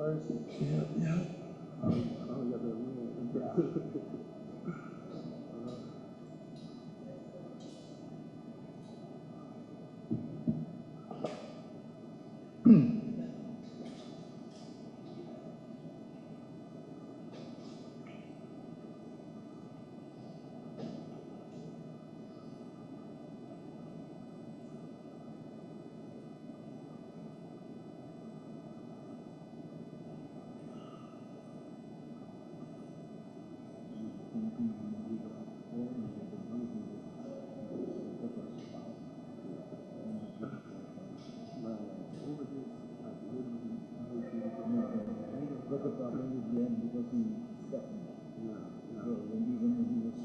Yeah. But the problem with Glenn because he stepped in. So when even when he was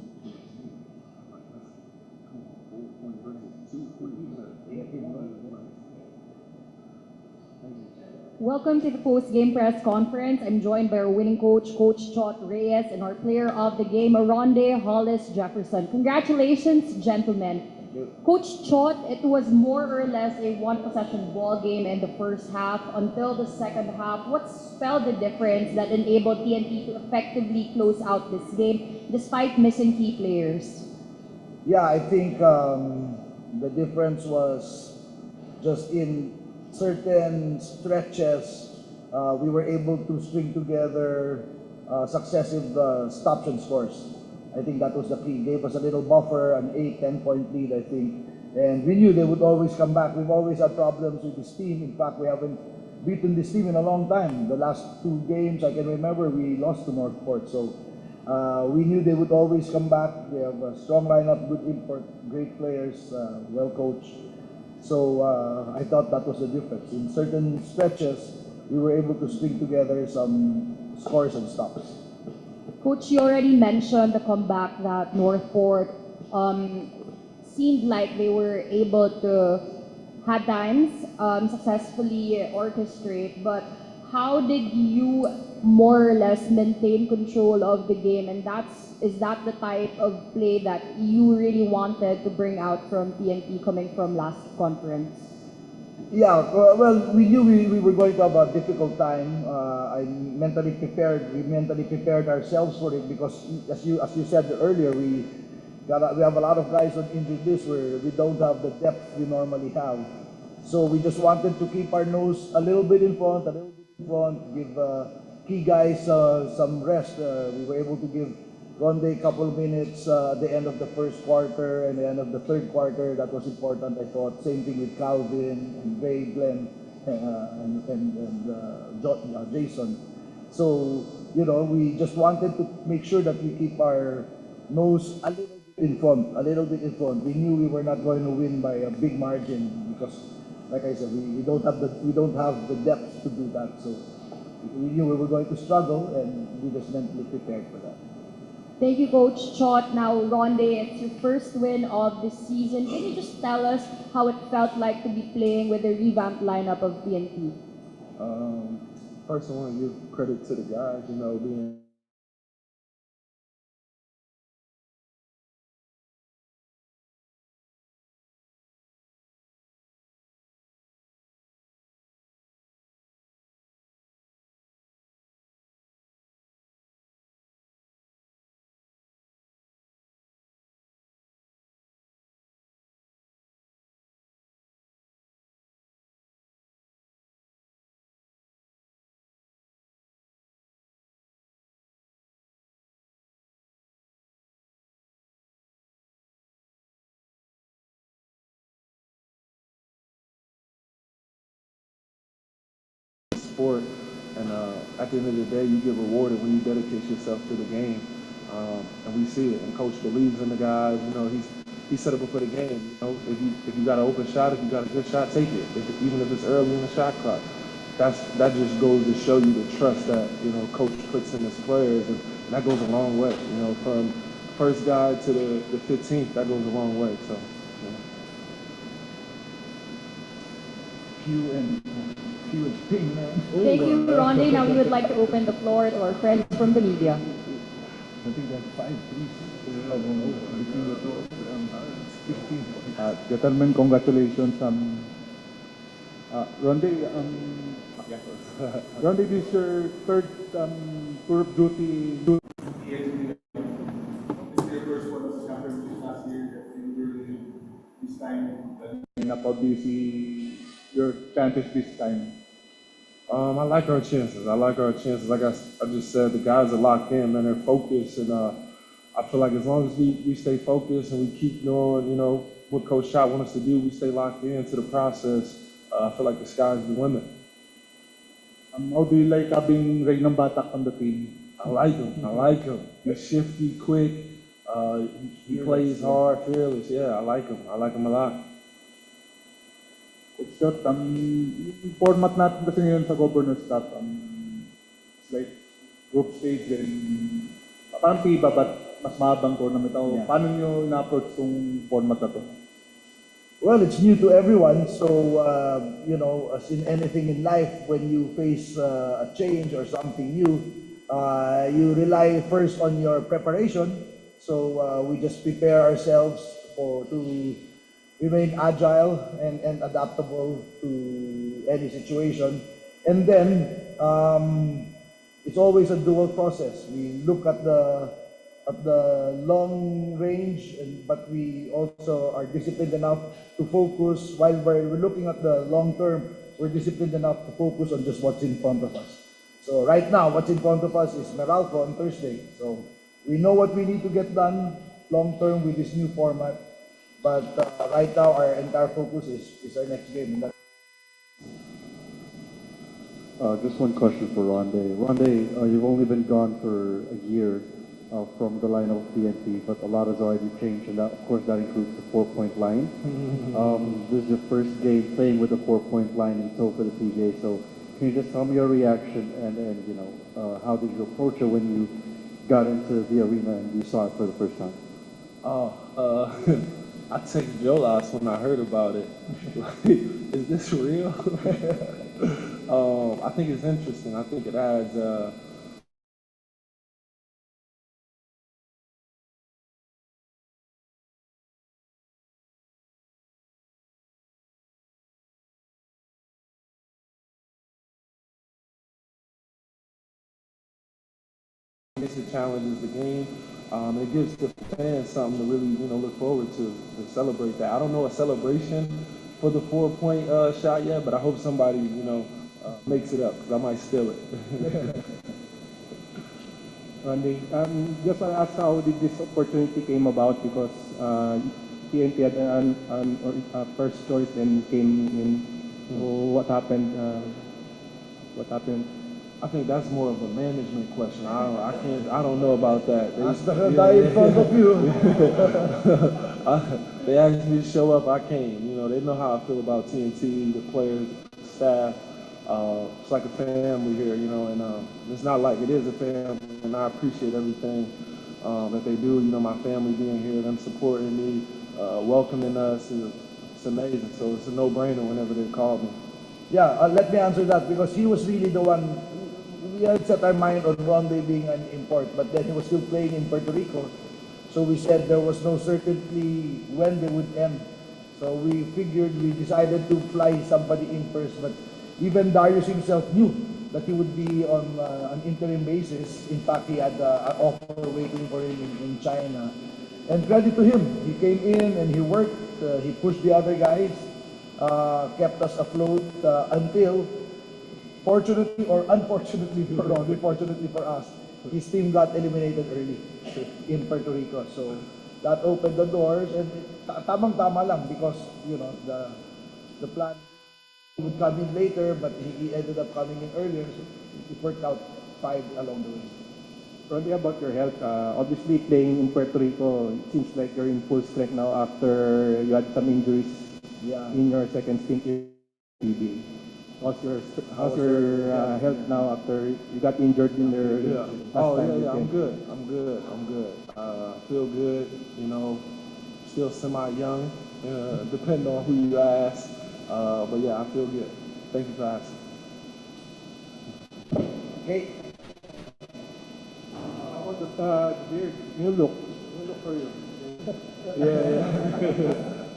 Welcome to the post-game press conference. I'm joined by our winning coach, Coach Chot Reyes, and our player of the game, Rondae Hollis Jefferson. Congratulations, gentlemen. Coach Chot, it was more or less a one-possession ball game in the first half until the second half. What spelled the difference that enabled TNT to effectively close out this game despite missing key players? Yeah, I think the difference was just in certain stretches, we were able to string together successive stops and scores. I think that was the key. Gave us a little buffer, an 8-10 point lead, I think. And we knew they would always come back. We've always had problems with this team. In fact, we haven't beaten this team in a long time. The last 2 games, I can remember, we lost to NorthPort. So we knew they would always come back. They have a strong lineup, good import, great players, well coached. So I thought that was the difference. In certain stretches, we were able to string together some scores and stops. Coach, you already mentioned the comeback that NorthPort seemed like they were able to, at times, successfully orchestrate, but how did you more or less maintain control of the game? And is that the type of play that you really wanted to bring out from TNT coming from last conference? Yeah, well, we knew we were going to have a difficult time. We mentally prepared ourselves for it because, as you said earlier, we have a lot of guys on injured list where we don't have the depth we normally have. So we just wanted to keep our nose a little bit in front, give key guys some rest. We were able to give Rondae a couple of minutes at the end of the first quarter and the end of the third quarter. That was important, I thought. Same thing with Calvin and Ray, Glenn, and Jason. So, we just wanted to make sure that we keep our nose a little bit in front. We knew we were not going to win by a big margin because, like I said, we don't have the depth to do that. So we knew we were going to struggle, and we just mentally prepared for that. Thank you, Coach Chot. Now, Rondae, it's your first win of the season. Can you just tell us how it felt like to be playing with the revamped lineup of TNT? First, I want to give credit to the guys, being sport, and at the end of the day, you get rewarded when you dedicate yourself to the game, and we see it. And Coach believes in the guys. He's set up for the game. If you got an open shot, if you got a good shot, take it. Even if it's early in the shot clock, that just goes to show you the trust that Coach puts in his players, and that goes a long way. From first guy to the 15th, that goes a long way. So. Thank you, Rondae. Now we would like to open the floor to our friends from the media. I think that's 5 between the two of them. 15. Gentlemen, congratulations. Rondae, Yeah. Rondae, this is your third tour of duty. This is your first one as a championship last year that you were this time. And how do you see your chances this time? I like our chances. I like our chances. Like I just said, the guys are locked in, man. They're focused, and I feel like as long as we stay focused and we keep doing, what Coach Shot wants us to do, we stay locked into the process. I feel like the sky's the limit. How do you like having Reynang Batak on the team? I like him. I like him. He's shifty, quick. He plays hard, fearless. Yeah, I like him. I like him a lot. Coach Shot, yung format natin kasi ngayon sa Governor's Cup, it's like group stage and parang FIBA but mas mahabang tournament. Yeah. Paano nyo na-approach tong format na to? Well, it's new to everyone, so as in anything in life, when you face a change or something new, you rely first on your preparation. So we just prepare ourselves to remain agile and adaptable to any situation. And then it's always a dual process. We look at the long range, but we also are disciplined enough to focus. While we're looking at the long term, we're disciplined enough to focus on just what's in front of us. So right now, what's in front of us is Meralco on Thursday. So we know what we need to get done long term with this new format. But right now, our entire focus is our next game. Just one question for Rondae. Rondae, you've only been gone for a year from the line of TNT, but a lot has already changed, and that, of course, that includes the 4-point line. This is your first game playing with the 4-point line in tow for the PBA, so can you just tell me your reaction and how did you approach it when you got into the arena and you saw it for the first time? I texted Jolas when I heard about it. Is this real? I think it's interesting. I think it adds it challenges the game. It gives the fans something to really, look forward to celebrate that. I don't know a celebration for the 4-point shot yet, but I hope somebody, makes it up because I might steal it. Rondae, just want to ask how did this opportunity came about because TNT had an first choice then came in. So what happened? I think that's more of a management question. I don't know about that. Ask the Rondae in front of you. They asked me to show up, I came. They know how I feel about TNT, the players, the staff. It's like a family here, and it's not like it is a family, and I appreciate everything that they do. My family being here, them supporting me, welcoming us, it's amazing. So it's a no-brainer whenever they call me. Yeah, let me answer that because he was really the one. We had set our mind on Rondae being an import, but then he was still playing in Puerto Rico. So we said there was no certainty when they would end. So we decided to fly somebody in first, but even Darius himself knew that he would be on an interim basis. In fact, he had an offer waiting for him in China. And credit to him, he came in and he worked, he pushed the other guys, kept us afloat until, fortunately or unfortunately for Rondae, fortunately for us, his team got eliminated early in Puerto Rico. So that opened the doors, and tamang-tama lang because the plan would come in later, but he ended up coming in earlier, so it worked out fine along the way. Rondae, about your health, obviously playing in Puerto Rico, it seems like you're in full strength now after you had some injuries in your second stint in PBA. How's your health now after you got injured in your last time? Yeah, I'm good. Feel good, still semi-young, depending on who you ask. But yeah, I feel good. Thank you for asking. Okay. How about the beard? You look for you. Yeah.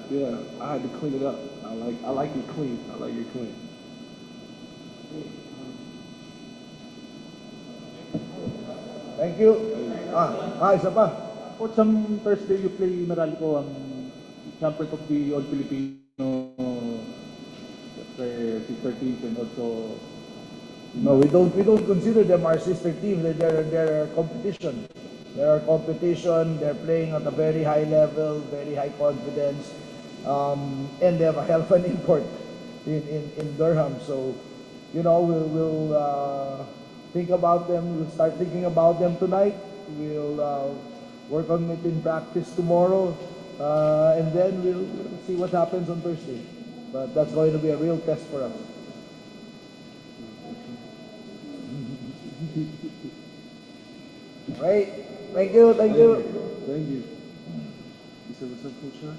Yeah, I had to clean it up. I like it clean. Thank you. Isa pa. Coach, some Thursday you play Meralco ang champions of the All Filipino sister teams and also No, we don't consider them our sister teams. They're competition. They're competition. They're playing at a very high level, very high confidence, and they have a hell of an import in Durham. So, you know, we'll think about them. We'll start thinking about them tonight. We'll work on it in practice tomorrow, and then we'll see what happens on Thursday. But that's going to be a real test for us. Right. Thank you. Thank you. You said what's up, Coach Sean?